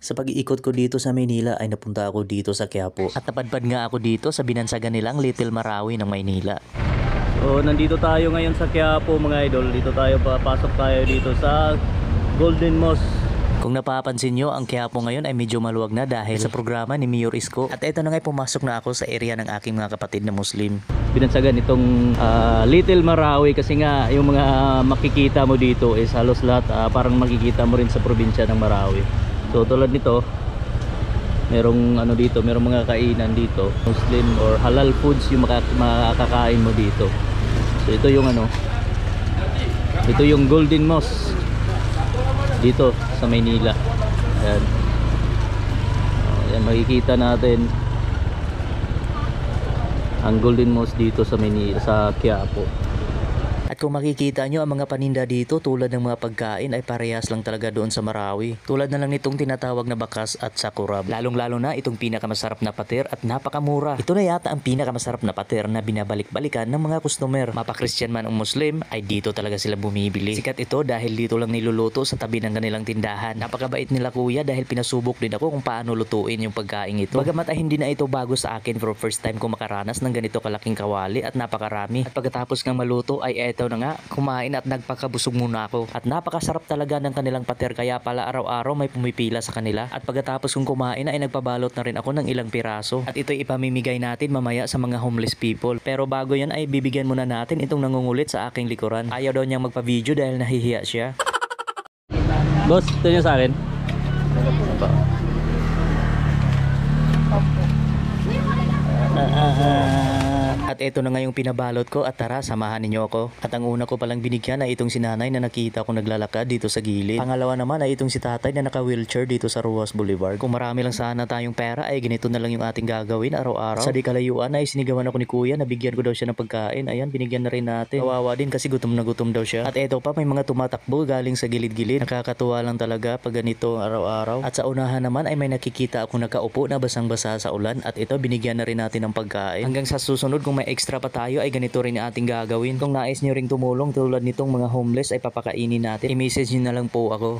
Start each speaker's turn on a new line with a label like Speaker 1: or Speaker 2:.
Speaker 1: Sa pag-iikot ko dito sa Maynila ay napunta ako dito sa Quiapo. At napadpad nga ako dito sa binansagan nilang Little Marawi ng Maynila.
Speaker 2: So nandito tayo ngayon sa Quiapo mga idol. Dito tayo, papasok tayo dito sa Golden Mosque.
Speaker 1: Kung napapansin nyo, ang Quiapo ngayon ay medyo maluwag na dahil sa programa ni Mayor Isko. At eto na nga, pumasok na ako sa area ng aking mga kapatid na Muslim.
Speaker 2: Binansagan itong Little Marawi kasi nga yung mga makikita mo dito is halos lahat parang makikita mo rin sa probinsya ng Marawi. So tulad nito, merong ano dito, merong mga kainan dito, Muslim or halal foods yung makakakain mo dito. So ito yung ano, ito yung Golden Mosque dito sa Maynila. Ayan. Ayan, makikita natin ang Golden Mosque dito sa Maynila, sa Quiapo.
Speaker 1: At kung makikita nyo, ang mga paninda dito tulad ng mga pagkain ay parehas lang talaga doon sa Marawi. Tulad na lang nitong tinatawag na bakas at sakurab. Lalong-lalo na itong pinakamasarap na pater at napakamura. Ito na yata ang pinakamasarap na pater na binabalik-balikan ng mga customer. Mapa-Christian man o Muslim ay dito talaga sila bumibili. Sikat ito dahil dito lang niluluto sa tabi ng kanilang tindahan. Napakabait nila kuya dahil pinasubok din ako kung paano lutuin yung pagkain ito. Bagamat ay hindi na ito bago sa akin, for first time ko makaranas ng ganito kalaking kawali at napakarami. At pagkatapos ng maluto ay ito na nga, kumain at nagpakabusog muna ako. At napakasarap talaga ng kanilang pater, kaya pala araw-araw may pumipila sa kanila. At pagkatapos kong kumain ay nagpabalot na rin ako ng ilang piraso. At ito'y ipamimigay natin mamaya sa mga homeless people. Pero bago yan ay bibigyan muna natin itong nangungulit sa aking likuran. Ayaw daw niyang magpa-video dahil nahihiya siya.
Speaker 2: Boss, ito nyo sa akin.
Speaker 1: At ito na nga yung pinabalot ko at tara, samahan ninyo ako. At ang una ko palang binigyan ay itong si nanay na nakita ko naglalakad dito sa gilid. Pangalawa naman ay itong si tatay na naka-wheelchair dito sa Ruas Boulevard. Kung marami lang sana tayong pera ay ganito na lang yung ating gagawin araw-araw. Sa di kalayuan ay sinigawan ako ni kuya na bigyan ko daw siya ng pagkain. Ayan, binigyan na rin natin. Kawawa din kasi gutom na gutom daw siya. At ito pa, may mga tumatakbo galing sa gilid-gilid. Nakakatuwa lang talaga pag ganito araw-araw. At sa unahan naman ay may nakikita ako nakaupo na basang-basa sa ulan. At ito, binigyan na rin natin ng pagkain. Hanggang sa susunod, kung may extra pa tayo ay ganito rin ang ating gagawin. Kung nais nyo ring tumulong tulad nitong mga homeless ay papakainin natin, i-message nyo na lang po ako.